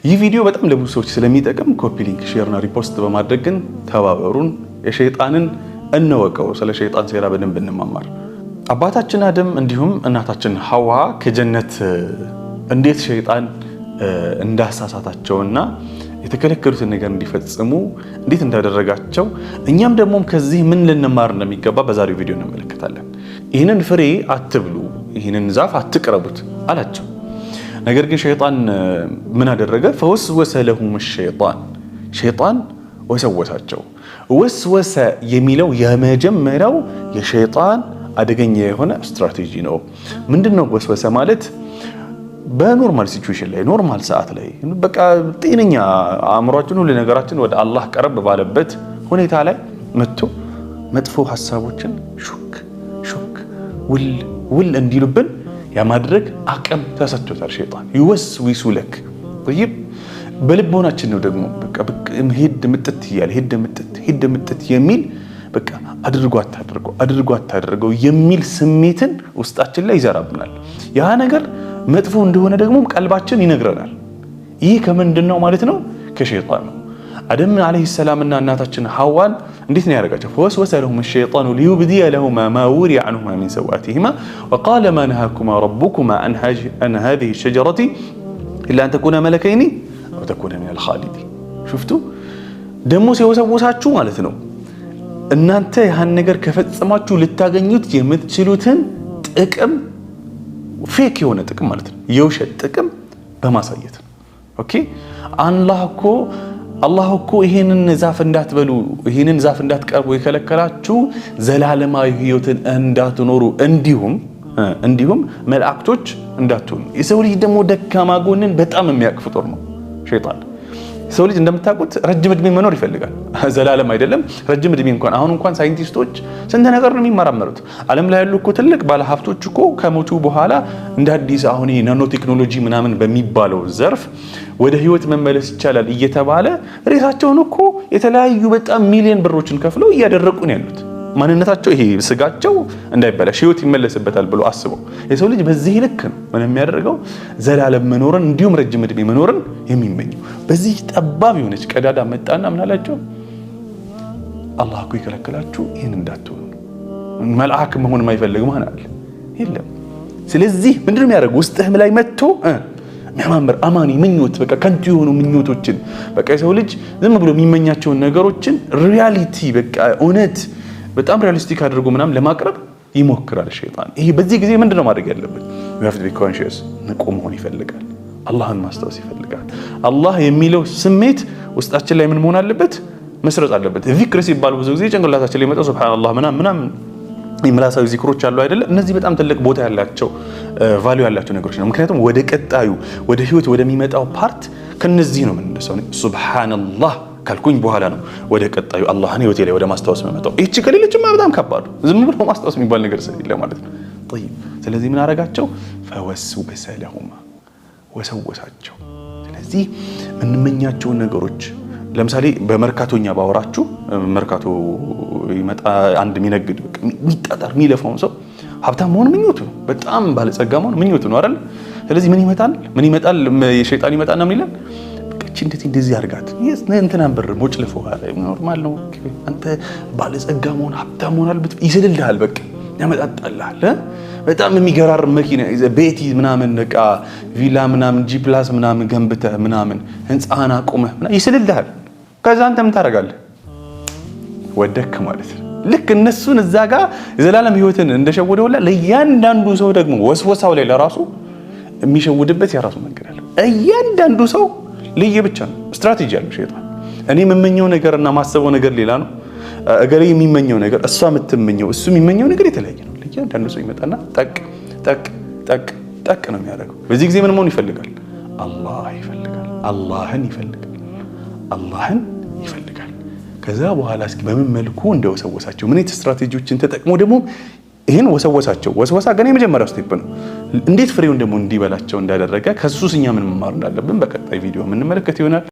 ይህ ቪዲዮ በጣም ለብዙ ሰዎች ስለሚጠቅም ኮፒ ሊንክ፣ ሼር እና ሪፖስት በማድረግ ግን ተባበሩን። የሸይጣንን እንወቀው፣ ስለ ሸይጣን ሴራ በደንብ እንማማር። አባታችን አደም እንዲሁም እናታችን ሐዋ ከጀነት እንዴት ሸይጣን እንዳሳሳታቸውና የተከለከሉትን ነገር እንዲፈጽሙ እንዴት እንዳደረጋቸው እኛም ደግሞ ከዚህ ምን ልንማር እንደሚገባ በዛሬው ቪዲዮ እንመለከታለን። ይህንን ፍሬ አትብሉ፣ ይህንን ዛፍ አትቅረቡት አላቸው። ነገር ግን ሸይጣን ምን አደረገ? ፈወስወሰ ለሁም ሸይጣን ወሰወሳቸው። ወስወሰ የሚለው የመጀመሪያው የሸይጣን አደገኛ የሆነ ስትራቴጂ ነው። ምንድነው ወስወሰ ማለት? በኖርማል ሲቹዌሽን ላይ ኖርማል ሰዓት ላይ በቃ ጤነኛ አእምሯችን ሁሉ ነገራችን ወደ አላህ ቀረብ ባለበት ሁኔታ ላይ መጥቶ መጥፎ ሐሳቦችን ሹክ ውል እንዲሉብን ያማድረግ አቅም ተሰጥቶታል ሸይጣን። ይወስዊሱ ለክ طيب በልቦናችን ነው ደግሞ በቃ ሄድ ምጥት የሚል በቃ አድርጎ አታድርገው የሚል ስሜትን ውስጣችን ላይ ይዘራብናል። ያ ነገር መጥፎ እንደሆነ ደግሞ ቀልባችን ይነግረናል። ይህ ከምንድነው ማለት ነው? ከሸይጣን ነው። አደም አለይሂ ሰላም እና እናታችን ሐዋን እንዴት ነው ያደረጋቸው? ፈወስወሰ ለሁም الشيطان ليبدي لهما ما وري عنهما من سوآتهما وقال ما نهاكما ربكما عن هذه الشجرة إلا أن تكونا ملكين أو تكونا من الخالدين። شفتوا ደግሞ ሲወሰውሳችሁ ማለት ነው እናንተ ያን ነገር ከፈጸማችሁ ልታገኙት የምትችሉትን ጥቅም ፌክ የሆነ ጥቅም ማለት ነው፣ የውሸት ጥቅም በማሳየት ነው። ኦኬ አላህ እኮ ይሄንን ዛፍ እንዳትበሉ፣ ይሄንን ዛፍ እንዳትቀርቡ የከለከላችሁ ዘላለማዊ ህይወትን እንዳትኖሩ እንዲሁም መላእክቶች እንዳትሆኑ። የሰው ልጅ ደግሞ ደካማ ጎንን በጣም የሚያውቅ ፍጡር ነው ሸይጣን። ሰው ልጅ እንደምታውቁት ረጅም እድሜ መኖር ይፈልጋል። ዘላለም አይደለም ረጅም እድሜ እንኳን ሳይንቲስቶች ስንት ነገር ነው የሚመራመሩት። ዓለም ላይ ያሉ እኮ ትልቅ ባለሀብቶች እኮ ከሞቱ በኋላ እንደ አዲስ አሁን ናኖ ቴክኖሎጂ ምናምን በሚባለው ዘርፍ ወደ ህይወት መመለስ ይቻላል እየተባለ ሬሳቸውን እኮ የተለያዩ በጣም ሚሊዮን ብሮችን ከፍለው እያደረቁ ነው ያሉት። ማንነታቸው ይሄ ስጋቸው እንዳይበላሽ ህይወት ይመለስበታል ብሎ አስበው የሰው ልጅ በዚህ ልክ ነው ምን የሚያደርገው ዘላለም መኖርን እንዲሁም ረጅም እድሜ መኖርን የሚመኘው። በዚህ ጠባብ የሆነች ቀዳዳ መጣና ምን አላቸው? አላህ እኮ ይከለከላችሁ ይሄን እንዳትሆኑ። መልአክ መሆን የማይፈልግ ማን አለ? የለም። ስለዚህ ምንድነው የሚያደርገው? ውስጥህም ላይ መጥቶ የሚያማምር አማኒ ምኞት በቃ ከንቱ የሆኑ ምኞቶችን በቃ የሰው ልጅ ዝም ብሎ የሚመኛቸውን ነገሮችን ሪያሊቲ በቃ እውነት በጣም ሪያሊስቲክ አድርጎ ምናምን ለማቅረብ ይሞክራል ሸይጣን። ይሄ በዚህ ጊዜ ምንድነው ማድረግ ያለበት? you have to be conscious ንቁ መሆን ይፈልጋል። አላህን ማስታወስ ይፈልጋል። አላህ የሚለው ስሜት ውስጣችን ላይ ምን መሆን አለበት? መስረጽ አለበት። ዚክር ሲባል ብዙ ጊዜ ጭንቅላታችን ላይ መጣው ሱብሃንአላህ ምናምን የምላሳዊ ዚክሮች አሉ አይደለ? እነዚህ በጣም ትልቅ ቦታ ያላቸው ቫልዩ ያላቸው ነገሮች ነው። ምክንያቱም ወደ ቀጣዩ ወደ ህይወት ወደሚመጣው ፓርት ከነዚህ ነው የምንነሳው። ሱብሃንአላህ ካልኩኝ በኋላ ነው ወደ ቀጣዩ አላህን ህይወቴ ላይ ወደ ማስታወስ መመጣው። እቺ ከሌለችማ በጣም ከባድ ዝም ብሎ ማስታወስ የሚባል ነገር ስለሌለ ማለት ነው። طيب ስለዚህ ምን አረጋቸው? ፈወስወሰ ለሁማ ወሰወሳቸው። ስለዚህ እንመኛቸውን ነገሮች ለምሳሌ በመርካቶኛ ባወራችሁ መርካቶ ይመጣ አንድ የሚነግድ በቃ የሚጣጣር የሚለፋውን ሰው ሀብታም መሆን ምኞቱ ነው፣ በጣም ባለጸጋ መሆን ምኞቱ ነው አይደል? ስለዚህ ምን ይመጣል? የሸይጣን ይመጣና ምን ይላል? እንደዚህ አድርጋት እንትናን ብር ሞጭ ልፈው ኖርማል ነው። አንተ ባለጸጋ መሆን ሀብታም መሆን አለበት ይስልልሃል፣ በቃ ያመጣጣልሃል። በጣም የሚገራርም መኪና ቤት ምናምን በቃ ቪላ ምናምን ጂ ፕላስ ምናምን ገንብተህ ምናምን ህንጻህን አቁመህ ይስልልሃል። ከዛ አንተ ምን ታደርጋለህ? ወደክ ማለት ነው። ልክ እነሱን እዛ ጋር የዘላለም ህይወትን እንደሸወደው ለእያንዳንዱ ሰው ደግሞ ወስወሳው ላይ ለራሱ የሚሸውድበት የራሱ መንገድ አለ። እያንዳንዱ ሰው ለየብቻ ነው ስትራቴጂ ያለው ሸይጣን። እኔ የምመኘው ነገርና ማሰበው ነገር ሌላ ነው። እገሌ የሚመኘው ነገር እሷ የምትመኘው እሱ የሚመኘው ነገር የተለያየ ነው። ለእያንዳንዱ ሰው ይመጣና ጠቅ ነው የሚያደርገው። በዚህ ጊዜ ምን መሆን ይፈልጋል? አላህን ይፈልጋል። ከዛ በኋላ እስኪ በምን መልኩ እንደወሰወሳቸው ምን ስትራቴጂዎችን ተጠቅሞ ደግሞ ይሄን ወሰወሳቸው። ወስወሳ ገና የመጀመሪያው ስቴፕ ነው። እንዴት ፍሬውን ደግሞ እንዲበላቸው እንዳደረገ ከሱስ እኛ ምን መማር እንዳለብን በቀጣይ ቪዲዮ የምንመለከት ይሆናል።